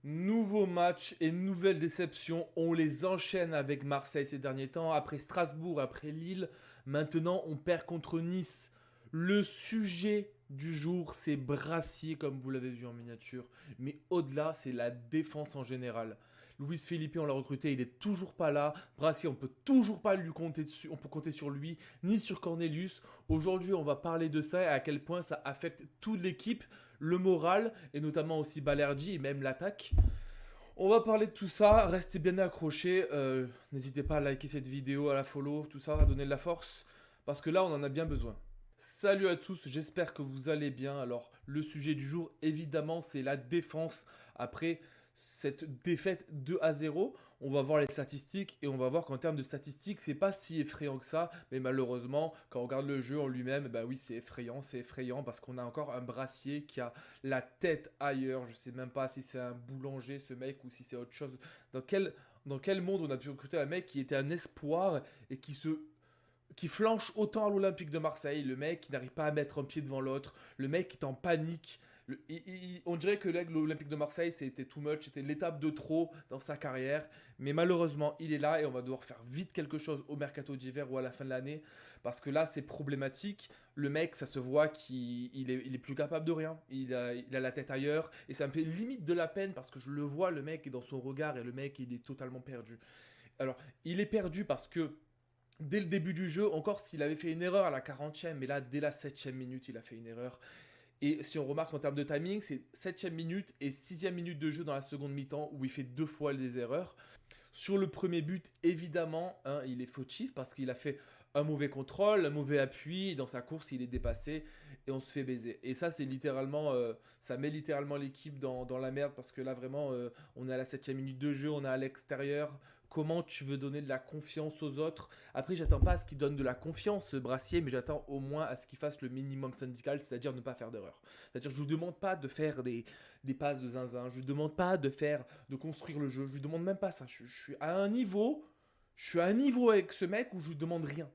Nouveau match et nouvelle déception. On les enchaîne avec Marseille ces derniers temps. Après Strasbourg, après Lille. Maintenant, on perd contre Nice. Le sujet du jour, c'est Brassier, comme vous l'avez vu en miniature. Mais au-delà, c'est la défense en général. Luis Felipe, on l'a recruté, il est toujours pas là. Brassier, on peut toujours pas lui compter dessus. On peut compter sur lui, ni sur Cornelius. Aujourd'hui, on va parler de ça et à quel point ça affecte toute l'équipe, le moral et notamment aussi Balerdi et même l'attaque. On va parler de tout ça, restez bien accrochés, n'hésitez pas à liker cette vidéo, à la follow, tout ça, à donner de la force, parce que là on en a bien besoin. Salut à tous, j'espère que vous allez bien. Alors le sujet du jour évidemment c'est la défense après cette défaite 2-0. On va voir les statistiques et on va voir qu'en termes de statistiques c'est pas si effrayant que ça, mais malheureusement quand on regarde le jeu en lui-même, bah oui c'est effrayant parce qu'on a encore un Brassier qui a la tête ailleurs. Je sais même pas si c'est un boulanger ce mec ou si c'est autre chose. Dans quel, dans quel monde on a pu recruter un mec qui était un espoir et qui flanche autant à l'Olympique de Marseille, le mec qui n'arrive pas à mettre un pied devant l'autre, le mec qui est en panique. On dirait que l'Olympique de Marseille c'était too much, c'était l'étape de trop dans sa carrière, mais malheureusement il est là et on va devoir faire vite quelque chose au mercato d'hiver ou à la fin de l'année, parce que là c'est problématique. Le mec, ça se voit qu'il est plus capable de rien, il a la tête ailleurs et ça me fait limite de la peine parce que je le vois, le mec est dans son regard et le mec il est totalement perdu. Alors il est perdu parce que dès le début du jeu, encore s'il avait fait une erreur à la 40e, mais là, dès la 7e minute, il a fait une erreur. Et si on remarque en termes de timing, c'est 7e minute et 6e minute de jeu dans la seconde mi-temps où il fait deux fois les erreurs. Sur le premier but, évidemment, hein, il est fautif parce qu'il a fait un mauvais contrôle, un mauvais appui. Dans sa course, il est dépassé et on se fait baiser. Et ça, c'est littéralement, ça met littéralement l'équipe dans la merde parce que là, vraiment, on est à la 7e minute de jeu, on est à l'extérieur. Comment tu veux donner de la confiance aux autres? Après, j'attends pas à ce qu'il donne de la confiance, Brassier, mais j'attends au moins à ce qu'il fasse le minimum syndical, c'est-à-dire ne pas faire d'erreur. C'est-à-dire, je vous demande pas de faire des passes de zinzin, je vous demande pas de construire le jeu, je lui demande même pas ça. Je suis à un niveau, je suis à un niveau avec ce mec où je lui demande rien.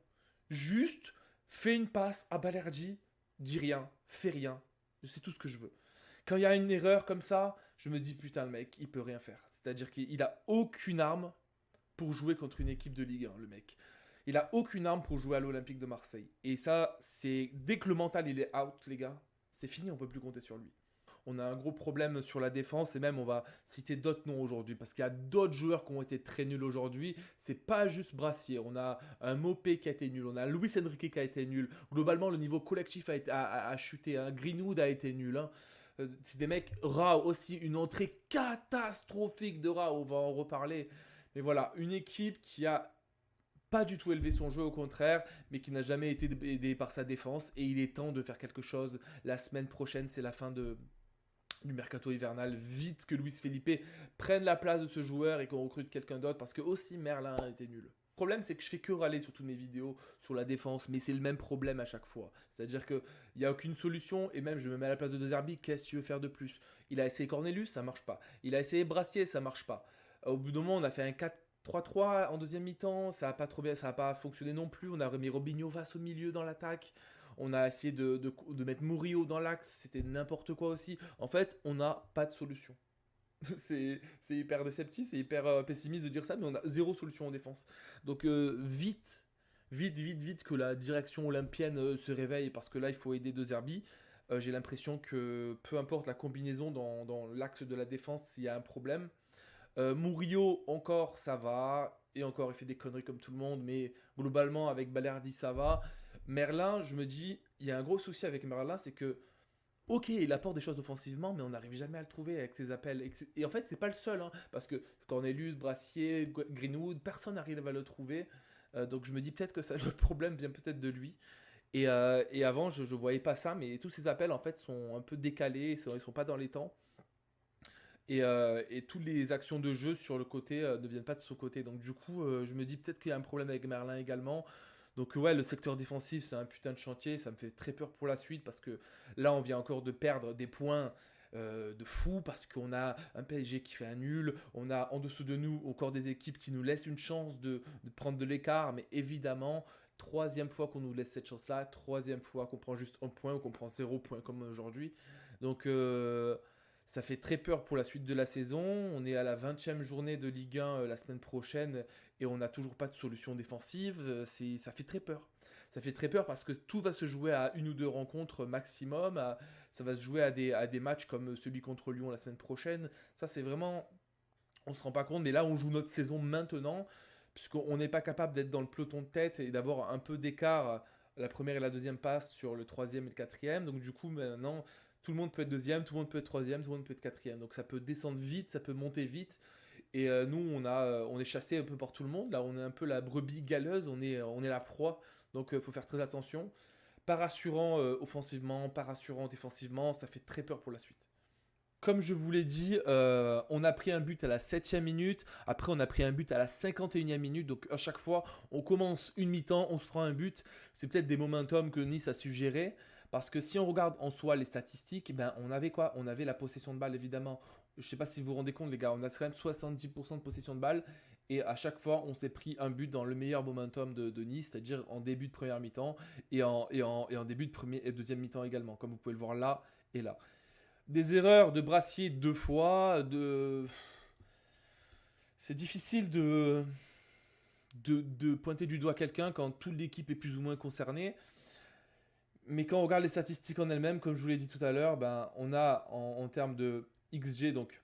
Juste, fais une passe à Balerdi, dis rien, fais rien. C'est tout ce que je veux. Quand il y a une erreur comme ça, je me dis putain le mec, il peut rien faire. C'est-à-dire qu'il a aucune arme pour jouer contre une équipe de Ligue 1, le mec. Il a aucune arme pour jouer à l'Olympique de Marseille. Et ça, c'est dès que le mental il est out, les gars, c'est fini, on peut plus compter sur lui. On a un gros problème sur la défense et même on va citer d'autres noms aujourd'hui parce qu'il y a d'autres joueurs qui ont été très nuls aujourd'hui. C'est pas juste Brassier. On a un Mopé qui a été nul, on a Luis Enrique qui a été nul. Globalement, le niveau collectif a chuté. Hein. Greenwood a été nul. Hein. C'est des mecs. Rao aussi, une entrée catastrophique de Rao. On va en reparler. Mais voilà, une équipe qui a pas du tout élevé son jeu, au contraire, mais qui n'a jamais été aidé par sa défense. Et il est temps de faire quelque chose. La semaine prochaine, c'est la fin du mercato hivernal. Vite que Luis Felipe prenne la place de ce joueur et qu'on recrute quelqu'un d'autre parce que aussi Merlin a été nul. Le problème, c'est que je fais que râler sur toutes mes vidéos sur la défense, mais c'est le même problème à chaque fois. C'est-à-dire qu'il n'y a aucune solution, et même je me mets à la place de Dezerbi, qu'est-ce que tu veux faire de plus? Il a essayé Cornelius, ça marche pas. Il a essayé Brassier, ça marche pas. Au bout d'un moment, on a fait un 4-3-3 en deuxième mi-temps, ça n'a pas trop bien, ça n'a pas fonctionné non plus. On a remis Robinho Vas au milieu dans l'attaque. On a essayé de mettre Murillo dans l'axe, c'était n'importe quoi aussi. En fait, on n'a pas de solution. C'est hyper déceptif, c'est hyper pessimiste de dire ça, mais on a zéro solution en défense. Donc vite que la direction olympienne se réveille, parce que là, il faut aider De Zerbi. J'ai l'impression que peu importe la combinaison dans l'axe de la défense, s'il y a un problème. Murillo, encore, ça va. Et encore, il fait des conneries comme tout le monde, mais globalement, avec Balerdi, ça va. Merlin, je me dis, il y a un gros souci avec Merlin, c'est que ok, il apporte des choses offensivement, mais on n'arrive jamais à le trouver avec ses appels. Et en fait, c'est pas le seul, hein, parce que Cornelius, Brassier, Greenwood, personne n'arrive à le trouver. Donc je me dis peut-être que ça, le problème vient peut-être de lui. Et avant, je voyais pas ça, mais tous ces appels en fait sont un peu décalés, ils sont pas dans les temps. Et toutes les actions de jeu sur le côté ne viennent pas de son côté. Donc du coup, je me dis peut-être qu'il y a un problème avec Merlin également. Donc ouais, le secteur défensif, c'est un putain de chantier. Ça me fait très peur pour la suite parce que là, on vient encore de perdre des points de fou parce qu'on a un PSG qui fait un nul. On a en dessous de nous encore des équipes qui nous laissent une chance de prendre de l'écart. Mais évidemment, troisième fois qu'on nous laisse cette chance-là. Troisième fois qu'on prend juste un point ou qu'on prend 0 point comme aujourd'hui. Donc... Ça fait très peur pour la suite de la saison. On est à la 20e journée de Ligue 1 la semaine prochaine et on n'a toujours pas de solution défensive. Ça fait très peur. Ça fait très peur parce que tout va se jouer à une ou deux rencontres maximum. Ça va se jouer à des matchs comme celui contre Lyon la semaine prochaine. Ça, c'est vraiment. On ne se rend pas compte, mais là, on joue notre saison maintenant, puisqu'on n'est pas capable d'être dans le peloton de tête et d'avoir un peu d'écart la première et la deuxième passe sur le troisième et le quatrième. Donc, du coup, maintenant, tout le monde peut être deuxième, tout le monde peut être troisième, tout le monde peut être quatrième. Donc, ça peut descendre vite, ça peut monter vite. Et nous, on est chassé un peu par tout le monde. Là, on est un peu la brebis galeuse, on est la proie. Donc, il faut faire très attention. Pas rassurant offensivement, pas rassurant défensivement. Ça fait très peur pour la suite. Comme je vous l'ai dit, on a pris un but à la 7e minute, après on a pris un but à la 51e minute, donc à chaque fois on commence une mi-temps, on se prend un but, c'est peut-être des momentum que Nice a su gérer, parce que si on regarde en soi les statistiques, ben, on avait quoi? On avait la possession de balle évidemment, je ne sais pas si vous vous rendez compte les gars, on a quand même 70% de possession de balle, et à chaque fois on s'est pris un but dans le meilleur momentum de Nice, c'est-à-dire en début de première mi-temps, et en début de premier et deuxième mi-temps également, comme vous pouvez le voir là et là. Des erreurs de Brassier deux fois, c'est difficile de pointer du doigt quelqu'un quand toute l'équipe est plus ou moins concernée. Mais quand on regarde les statistiques en elles-mêmes, comme je vous l'ai dit tout à l'heure, ben, on a en termes de XG, donc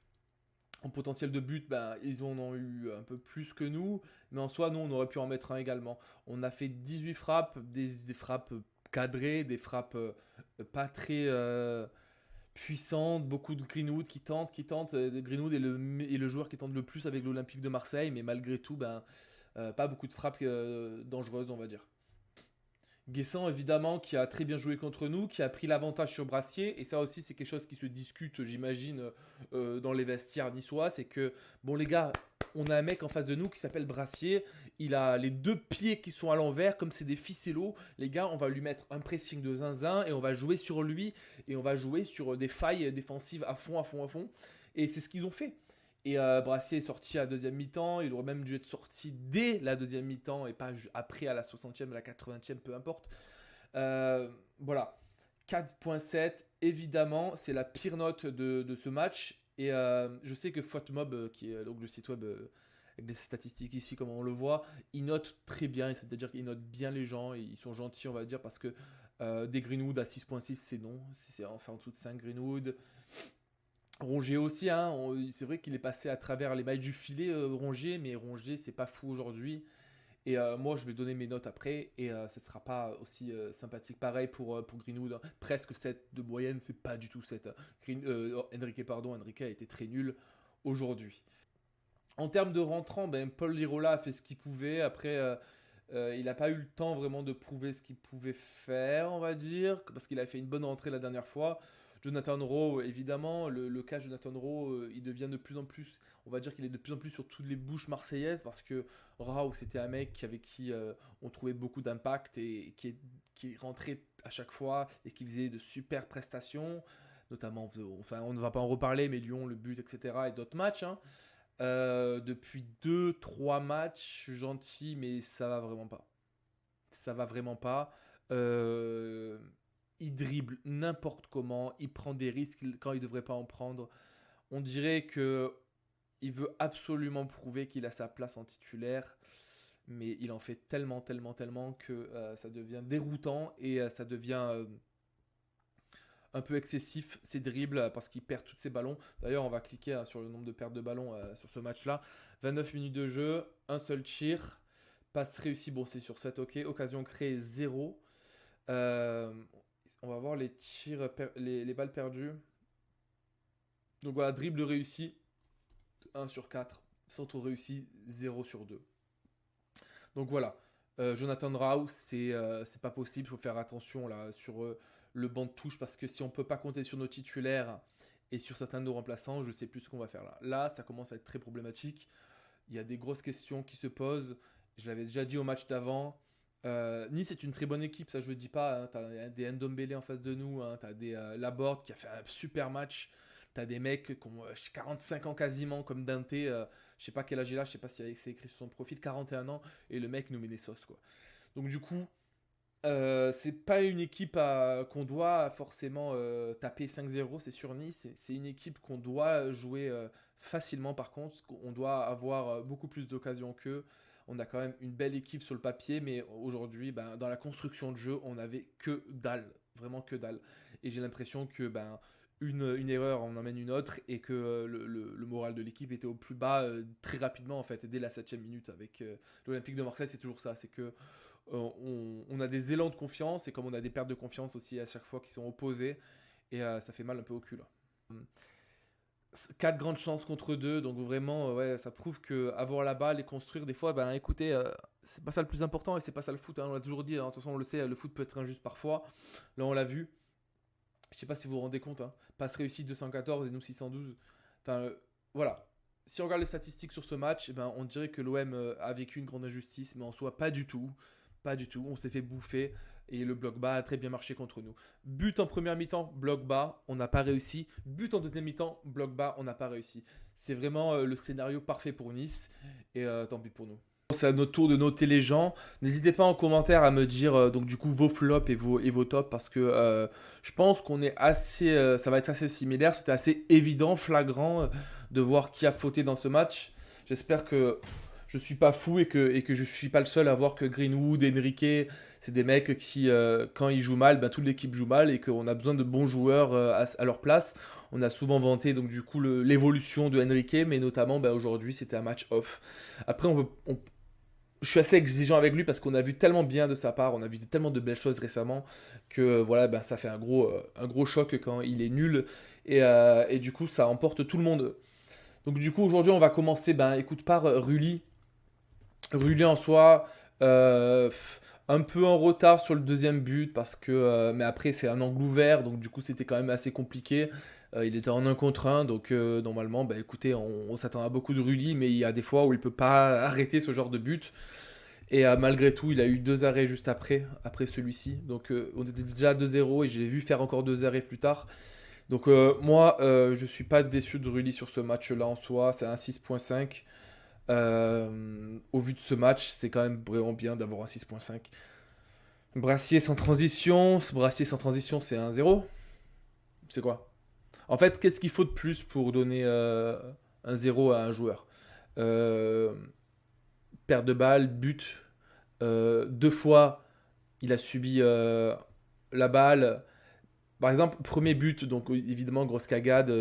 en potentiel de but, ben, ils en ont eu un peu plus que nous. Mais en soi, nous, on aurait pu en mettre un également. On a fait 18 frappes, des frappes cadrées, des frappes pas très puissantes, beaucoup de Greenwood qui tentent. Greenwood est le joueur qui tente le plus avec l'Olympique de Marseille, mais malgré tout, ben, pas beaucoup de frappes dangereuses, on va dire. Guessant, évidemment, qui a très bien joué contre nous, qui a pris l'avantage sur Brassier. Et ça aussi, c'est quelque chose qui se discute, j'imagine, dans les vestiaires niçois. C'est que, bon, les gars, on a un mec en face de nous qui s'appelle Brassier. Il a les deux pieds qui sont à l'envers, comme c'est des ficellos. Les gars, on va lui mettre un pressing de zinzin et on va jouer sur lui. Et on va jouer sur des failles défensives à fond, à fond, à fond. Et c'est ce qu'ils ont fait. Et Brassier est sorti à la deuxième mi-temps. Il aurait même dû être sorti dès la deuxième mi-temps et pas après à la 60e, à la 80e, peu importe. Voilà. 4.7, évidemment, c'est la pire note de ce match. Et je sais que Fotmob, qui est donc le site web avec des statistiques ici, comme on le voit, il note très bien. C'est-à-dire qu'il note bien les gens. Et ils sont gentils, on va dire, parce que des Greenwood à 6.6, c'est non. C'est en dessous de 5 Greenwood. Rongier aussi, hein, c'est vrai qu'il est passé à travers les mailles du filet, Rongier, mais Rongier, c'est pas fou aujourd'hui. Et moi, je vais donner mes notes après, et ce sera pas aussi sympathique. Pareil pour Greenwood, hein. Presque 7 de moyenne, c'est pas du tout 7. Enrique a été très nul aujourd'hui. En termes de rentrant, ben, Paul Lirola a fait ce qu'il pouvait. Après, il n'a pas eu le temps vraiment de prouver ce qu'il pouvait faire, on va dire, parce qu'il a fait une bonne rentrée la dernière fois. Jonathan Rowe, évidemment, le cas Jonathan Rowe, il devient de plus en plus, on va dire qu'il est de plus en plus sur toutes les bouches marseillaises, parce que Rowe, c'était un mec avec qui on trouvait beaucoup d'impact et qui rentrait à chaque fois et qui faisait de super prestations, notamment, enfin, on ne va pas en reparler, mais Lyon, le but, etc., et d'autres matchs, hein. Depuis deux trois matchs gentils, mais ça va vraiment pas. Ça va vraiment pas. Euh, il dribble n'importe comment, il prend des risques quand il devrait pas en prendre. On dirait que il veut absolument prouver qu'il a sa place en titulaire, mais il en fait tellement, tellement, tellement que ça devient déroutant et ça devient un peu excessif ses dribbles parce qu'il perd tous ses ballons. D'ailleurs, on va cliquer sur le nombre de pertes de ballons sur ce match-là. 29 minutes de jeu, un seul tir, passe réussi, bon c'est sur 7, ok. Occasion créée 0. Euh, on va voir les tirs, les balles perdues. Donc voilà, dribble réussi, 1 sur 4. Centre réussi, 0 sur 2. Donc voilà, Jonathan Rau, c'est pas possible, il faut faire attention là sur le banc de touche parce que si on peut pas compter sur nos titulaires et sur certains de nos remplaçants, je sais plus ce qu'on va faire là. Là, ça commence à être très problématique. Il y a des grosses questions qui se posent. Je l'avais déjà dit au match d'avant. Nice est une très bonne équipe, ça je le dis pas. Hein. T'as des Ndombele en face de nous, hein. T'as des Laborde qui a fait un super match. T'as des mecs qui ont 45 ans quasiment, comme Dante. Je sais pas quel âge il a, je sais pas si c'est écrit sur son profil, 41 ans. Et le mec nous met des sauces, quoi. Donc du coup, C'est pas une équipe qu'on doit forcément taper 5-0, c'est sur Nice. C'est une équipe qu'on doit jouer facilement par contre. On doit avoir beaucoup plus d'occasions qu'eux. On a quand même une belle équipe sur le papier, mais aujourd'hui, ben, dans la construction de jeu, on avait que dalle. Vraiment que dalle. Et j'ai l'impression que ben, une erreur en emmène une autre et que le moral de l'équipe était au plus bas très rapidement en fait. Et dès la 7e minute avec l'Olympique de Marseille, c'est toujours ça. C'est que on a des élans de confiance et comme on a des pertes de confiance aussi à chaque fois qui sont opposées et ça fait mal un peu au cul là. 4 grandes chances contre 2 donc vraiment ouais ça prouve que avoir la balle et construire des fois ben écoutez c'est pas ça le plus important et c'est pas ça le foot hein, on l'a toujours dit hein, de toute façon on le sait le foot peut être injuste parfois là on l'a vu je sais pas si vous vous rendez compte hein, passe réussie 214 et nous 612 enfin voilà si on regarde les statistiques sur ce match eh ben, on dirait que l'OM a vécu une grande injustice mais en soi pas du tout. Pas du tout, on s'est fait bouffer et le bloc bas a très bien marché contre nous. But en première mi-temps, bloc bas, on n'a pas réussi. But en deuxième mi-temps, bloc bas, on n'a pas réussi. C'est vraiment le scénario parfait pour Nice et tant pis pour nous. C'est à notre tour de noter les gens. N'hésitez pas en commentaire à me dire donc du coup vos flops et vos tops parce que je pense qu'on est assez, ça va être assez similaire. C'était assez évident, flagrant de voir qui a fauté dans ce match. J'espère que je suis pas fou et que je suis pas le seul à voir que Greenwood, Enrique, c'est des mecs qui, quand ils jouent mal, ben, toute l'équipe joue mal et qu'on a besoin de bons joueurs à leur place. On a souvent vanté donc du coup l'évolution de Enrique, mais notamment ben, aujourd'hui c'était un match off. Après, je suis assez exigeant avec lui parce qu'on a vu tellement bien de sa part, on a vu tellement de belles choses récemment que voilà, ben, ça fait un gros choc quand il est nul et du coup ça emporte tout le monde. Donc du coup aujourd'hui on va commencer, ben, écoute par Rully. Rulé en soi, un peu en retard sur le deuxième but parce que, mais après c'est un angle ouvert donc du coup c'était quand même assez compliqué. Il était en un contre un donc normalement bah écoutez on s'attend à beaucoup de Rully mais il y a des fois où il peut pas arrêter ce genre de but et malgré tout il a eu deux arrêts juste après celui-ci donc on était déjà à 2-0 et je l'ai vu faire encore deux arrêts plus tard. Donc moi je suis pas déçu de Rully sur ce match là en soi, c'est un 6.5. Au vu de ce match, c'est quand même vraiment bien d'avoir un 6.5. Brassier sans transition, c'est un 0. C'est quoi? En fait, qu'est-ce qu'il faut de plus pour donner un 0 à un joueur? euh, Perte de balle, but. Deux fois, il a subi la balle. Par exemple, premier but, donc évidemment, grosse cagade,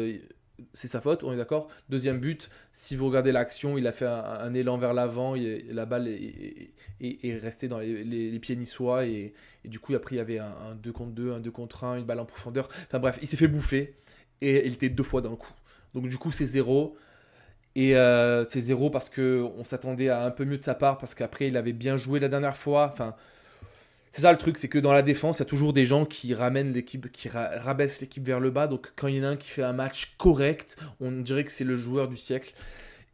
c'est sa faute, on est d'accord. Deuxième but, si vous regardez l'action, il a fait un élan vers l'avant, la balle est restée dans les pieds niçois, et du coup, après, il y avait un 2 contre 2, un 2 contre un, une balle en profondeur. Enfin bref, il s'est fait bouffer, et il était deux fois d'un coup. Donc du coup, c'est zéro. Et c'est zéro parce qu'on s'attendait à un peu mieux de sa part, parce qu'après, il avait bien joué la dernière fois. Enfin, c'est ça le truc, c'est que dans la défense, il y a toujours des gens qui ramènent l'équipe, qui rabaissent l'équipe vers le bas. Donc quand il y en a un qui fait un match correct, on dirait que c'est le joueur du siècle.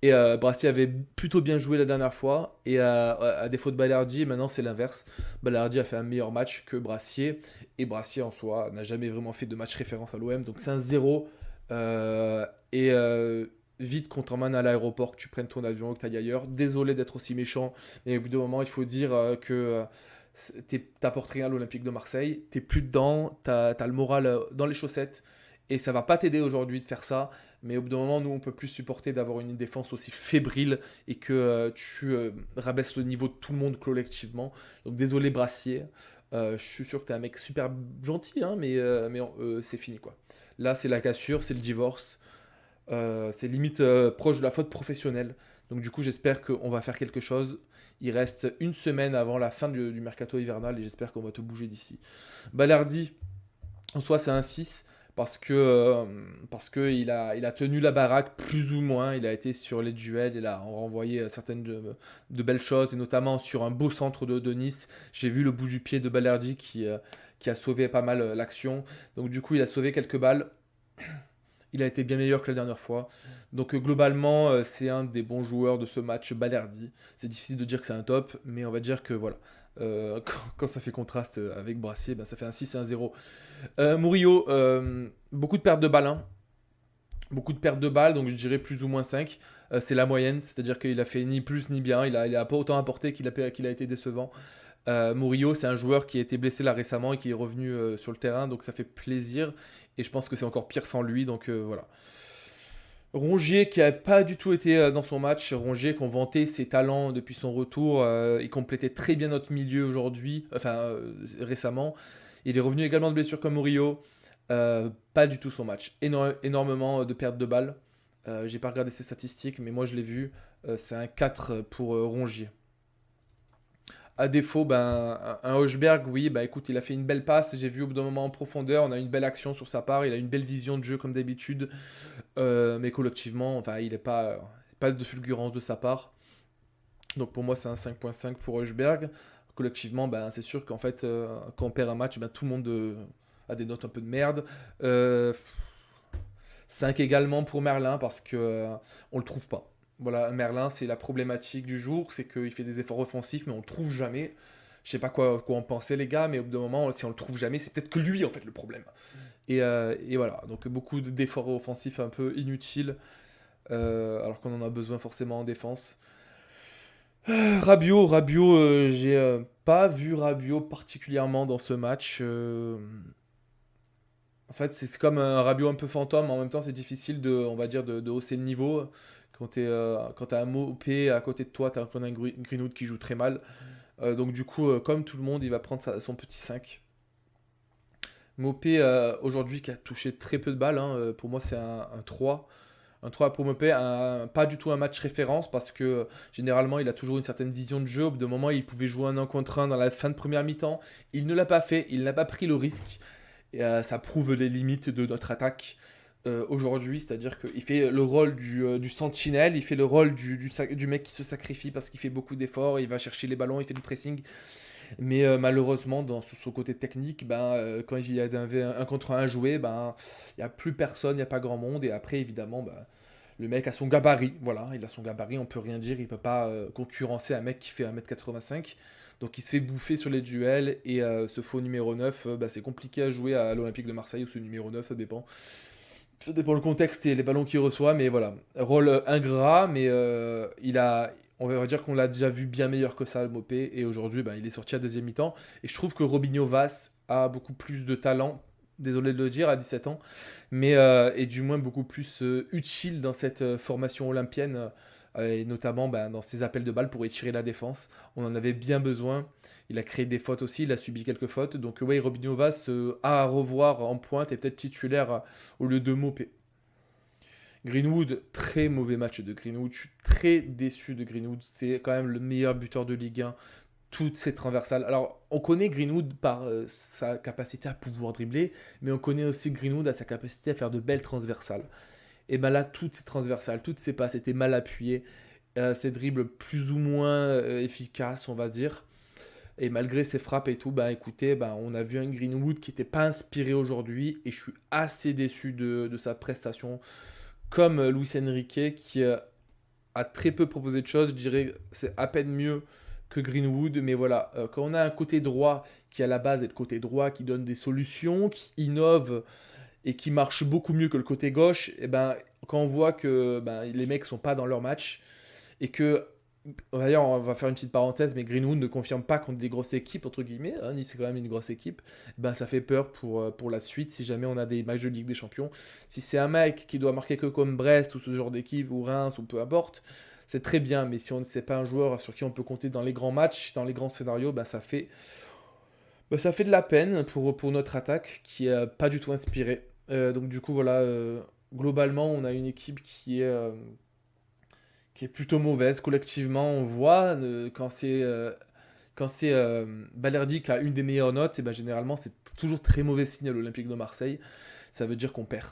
Et Brassier avait plutôt bien joué la dernière fois. Et à défaut de Balerdi, maintenant c'est l'inverse. Balerdi a fait un meilleur match que Brassier. Et Brassier en soi n'a jamais vraiment fait de match référence à l'OM. Donc c'est un zéro. Et vite qu'on t'emmène à l'aéroport, que tu prennes ton avion, que tu ailles ailleurs. Désolé d'être aussi méchant. Mais au bout d'un moment, il faut dire que t'apportes rien à l'Olympique de Marseille, t'es plus dedans, t'as le moral dans les chaussettes, et ça va pas t'aider aujourd'hui de faire ça, mais au bout d'un moment, nous, on peut plus supporter d'avoir une défense aussi fébrile et que tu rabaisses le niveau de tout le monde collectivement. Donc désolé Brassier, je suis sûr que t'es un mec super gentil, hein, mais c'est fini quoi. Là, c'est la cassure, c'est le divorce, c'est limite proche de la faute professionnelle. Donc du coup, j'espère qu'on va faire quelque chose. Il reste une semaine avant la fin du mercato hivernal et j'espère qu'on va te bouger d'ici. Balerdi, en soi, c'est un 6 parce que il a tenu la baraque plus ou moins. Il a été sur les duels, il a renvoyé certaines de belles choses et notamment sur un beau centre de Nice. J'ai vu le bout du pied de Balerdi qui a sauvé pas mal l'action. Donc du coup, il a sauvé quelques balles. Il a été bien meilleur que la dernière fois. Donc globalement, c'est un des bons joueurs de ce match, Balerdi. C'est difficile de dire que c'est un top, mais on va dire que voilà. Quand ça fait contraste avec Brassier, ben, ça fait un 6 et un 0. Murillo, beaucoup de pertes de balles. Hein. Beaucoup de pertes de balles, donc je dirais plus ou moins 5. C'est la moyenne, c'est-à-dire qu'il a fait ni plus ni bien. Il a pas autant apporté qu'il a été décevant. Murillo, c'est un joueur qui a été blessé là récemment et qui est revenu sur le terrain, donc ça fait plaisir. Et je pense que c'est encore pire sans lui, donc voilà. Rongier qui n'a pas du tout été dans son match. Rongier qu'on vantait ses talents depuis son retour. Il complétait très bien notre milieu aujourd'hui, récemment. Il est revenu également de blessure comme Murillo. Pas du tout son match. Énormément de pertes de balles. J'ai pas regardé ses statistiques, mais moi je l'ai vu. C'est un 4 pour Rongier. À défaut, un Hochberg, oui, écoute, il a fait une belle passe. J'ai vu au bout d'un moment en profondeur. On a une belle action sur sa part. Il a une belle vision de jeu comme d'habitude. Mais collectivement, enfin, il n'est pas de fulgurance de sa part. Donc pour moi, c'est un 5.5 pour Hochberg. Collectivement, c'est sûr qu'en fait, quand on perd un match, tout le monde a des notes un peu de merde. 5 également pour Merlin parce que on le trouve pas. Voilà, Merlin, c'est la problématique du jour, c'est qu'il fait des efforts offensifs, mais on le trouve jamais. Je sais pas quoi en penser les gars, mais au bout d'un moment, si on le trouve jamais, c'est peut-être que lui en fait le problème. Et voilà, donc beaucoup d'efforts offensifs un peu inutiles, alors qu'on en a besoin forcément en défense. Rabiot, j'ai pas vu Rabiot particulièrement dans ce match. En fait, c'est comme un Rabiot un peu fantôme, mais en même temps, c'est difficile on va dire, de hausser le niveau. Quand t'as un Mopé à côté de toi, t'as un Greenwood qui joue très mal. Donc du coup, comme tout le monde, il va prendre son petit 5. Mopé, aujourd'hui, qui a touché très peu de balles, hein, pour moi, c'est un 3. Un 3 pour Mopé, pas du tout un match référence, parce que généralement, il a toujours une certaine vision de jeu. Au bout d'un moment, il pouvait jouer un 1 contre 1 dans la fin de première mi-temps. Il ne l'a pas fait, il n'a pas pris le risque. Et ça prouve les limites de notre attaque aujourd'hui, c'est-à-dire qu'il fait le rôle du sentinelle, il fait le rôle du mec qui se sacrifie parce qu'il fait beaucoup d'efforts, il va chercher les ballons, il fait du pressing. Mais malheureusement, sur son côté technique, quand il y a un contre un à jouer, il n'y a plus personne, il n'y a pas grand monde. Et après, évidemment, le mec a son gabarit. Voilà, il a son gabarit, on peut rien dire. Il ne peut pas concurrencer un mec qui fait 1m85. Donc il se fait bouffer sur les duels. Et ce faux numéro 9, c'est compliqué à jouer à l'Olympique de Marseille ou ce numéro 9, ça dépend. Ça dépend le contexte et les ballons qu'il reçoit, mais voilà. Rôle ingrat, mais on va dire qu'on l'a déjà vu bien meilleur que ça, le Mopé, et aujourd'hui, il est sorti à deuxième mi-temps. Et je trouve que Robinho Vaz a beaucoup plus de talent, désolé de le dire, à 17 ans, mais est du moins beaucoup plus utile dans cette formation olympienne, et notamment dans ses appels de balles pour étirer la défense. On en avait bien besoin. Il a créé des fautes aussi, il a subi quelques fautes. Donc ouais, Robinho Vaz a à revoir en pointe et peut-être titulaire au lieu de Mopé. Greenwood, très mauvais match de Greenwood. Je suis très déçu de Greenwood. C'est quand même le meilleur buteur de Ligue 1. Toutes ses transversales. Alors, on connaît Greenwood par sa capacité à pouvoir dribbler, mais on connaît aussi Greenwood à sa capacité à faire de belles transversales. Et là, toutes ces transversales, toutes ces passes étaient mal appuyées. Ses dribbles plus ou moins efficaces, on va dire. Et malgré ses frappes et tout, écoutez, on a vu un Greenwood qui n'était pas inspiré aujourd'hui. Et je suis assez déçu de sa prestation. Comme Luis Enrique qui a très peu proposé de choses, je dirais c'est à peine mieux que Greenwood. Mais voilà, quand on a un côté droit qui à la base est le côté droit, qui donne des solutions, qui innove et qui marche beaucoup mieux que le côté gauche, et quand on voit que les mecs sont pas dans leur match et que d'ailleurs, on va faire une petite parenthèse, mais Greenwood ne confirme pas contre des grosses équipes, entre guillemets. Hein, Nice, c'est quand même une grosse équipe. Ça fait peur pour la suite si jamais on a des matchs de Ligue des Champions. Si c'est un mec qui doit marquer que comme Brest ou ce genre d'équipe, ou Reims, ou peu importe, c'est très bien. Mais si on ne sait pas un joueur sur qui on peut compter dans les grands matchs, dans les grands scénarios, ça fait de la peine pour notre attaque qui est pas du tout inspirée. Donc, du coup, voilà, globalement, on a une équipe qui est plutôt mauvaise. Collectivement, on voit quand c'est Balerdi qui a une des meilleures notes, et généralement c'est toujours très mauvais signe à l'Olympique de Marseille. Ça veut dire qu'on perd.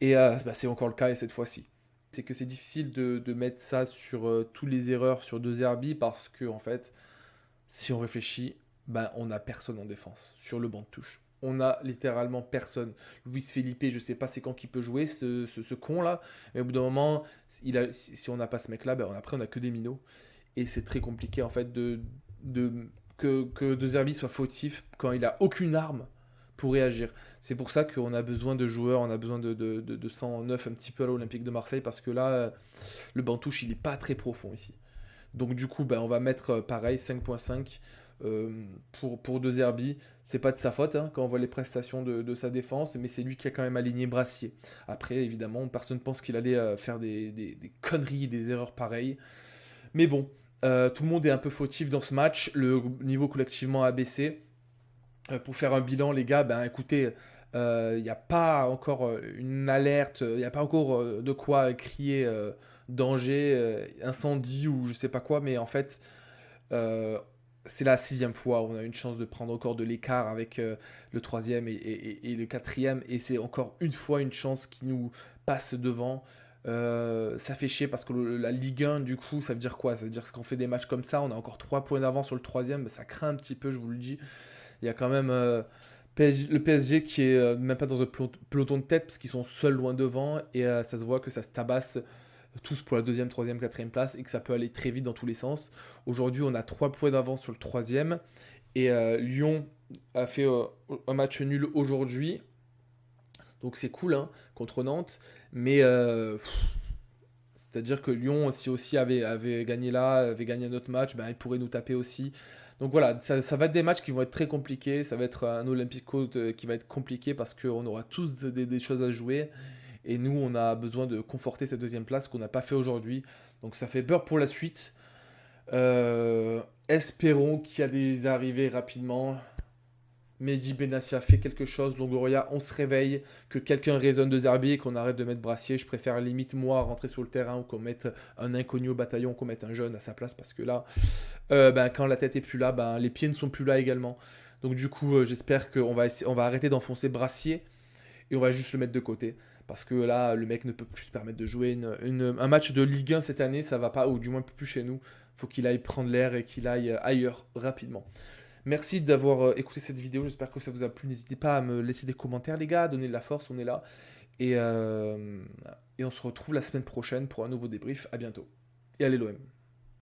Et c'est encore le cas et cette fois-ci. C'est que c'est difficile de mettre ça sur toutes les erreurs sur deux Zerbi parce que en fait, si on réfléchit, on n'a personne en défense sur le banc de touche. On a littéralement personne. Luis Felipe, je sais pas c'est quand qu'il peut jouer, ce con-là. Mais au bout d'un moment, si on n'a pas ce mec-là, après on a que des minots. Et c'est très compliqué en fait que De Zerbi soit fautif quand il a aucune arme pour réagir. C'est pour ça qu'on a besoin de joueurs, on a besoin de 109 un petit peu à l'Olympique de Marseille parce que là, le banc de touche, il n'est pas très profond ici. Donc du coup, on va mettre pareil, 5.5 pour De Zerbi. C'est pas de sa faute hein, quand on voit les prestations de sa défense, mais c'est lui qui a quand même aligné Brassier. Après, évidemment, personne ne pense qu'il allait faire des conneries, des erreurs pareilles. Mais bon, tout le monde est un peu fautif dans ce match. Le niveau collectivement a baissé. Pour faire un bilan, les gars, ben écoutez, il n'y a pas encore une alerte, il n'y a pas encore de quoi crier danger, incendie ou je sais pas quoi, mais en fait, euh, c'est la sixième fois où on a une chance de prendre encore de l'écart avec le troisième et le quatrième, et c'est encore une fois une chance qui nous passe devant. Ça fait chier parce que la Ligue 1, du coup, ça veut dire quoi? Ça veut dire qu'on fait des matchs comme ça, on a encore 3 points d'avance sur le troisième, ça craint un petit peu, je vous le dis. Il y a quand même le PSG qui est même pas dans un peloton de tête parce qu'ils sont seuls loin devant et ça se voit que ça se tabasse tous pour la deuxième, troisième, quatrième place et que ça peut aller très vite dans tous les sens. Aujourd'hui, on a 3 points d'avance sur le troisième et Lyon a fait un match nul aujourd'hui. Donc c'est cool hein, contre Nantes, mais c'est-à-dire que Lyon, si aussi avait gagné là, avait gagné un autre match, ben, il pourrait nous taper aussi. Donc voilà, ça va être des matchs qui vont être très compliqués. Ça va être un Olympico qui va être compliqué parce qu'on aura tous des choses à jouer. Et nous, on a besoin de conforter cette deuxième place qu'on n'a pas fait aujourd'hui. Donc ça fait peur pour la suite. Espérons qu'il y a des arrivées rapidement. Mehdi Benassia fait quelque chose, Longoria, on se réveille, que quelqu'un raisonne de Zerbi et qu'on arrête de mettre Brassier. Je préfère limite moi rentrer sur le terrain ou qu'on mette un inconnu au bataillon, qu'on mette un jeune à sa place parce que là, ben, quand la tête est plus là, ben, les pieds ne sont plus là également. Donc du coup, j'espère on va arrêter d'enfoncer Brassier et on va juste le mettre de côté. Parce que là, le mec ne peut plus se permettre de jouer un match de Ligue 1 cette année, ça va pas, ou du moins plus chez nous. Faut qu'il aille prendre l'air et qu'il aille ailleurs rapidement. Merci d'avoir écouté cette vidéo, j'espère que ça vous a plu. N'hésitez pas à me laisser des commentaires les gars, donner de la force, on est là. Et, et on se retrouve la semaine prochaine pour un nouveau débrief. À bientôt. Et allez l'OM.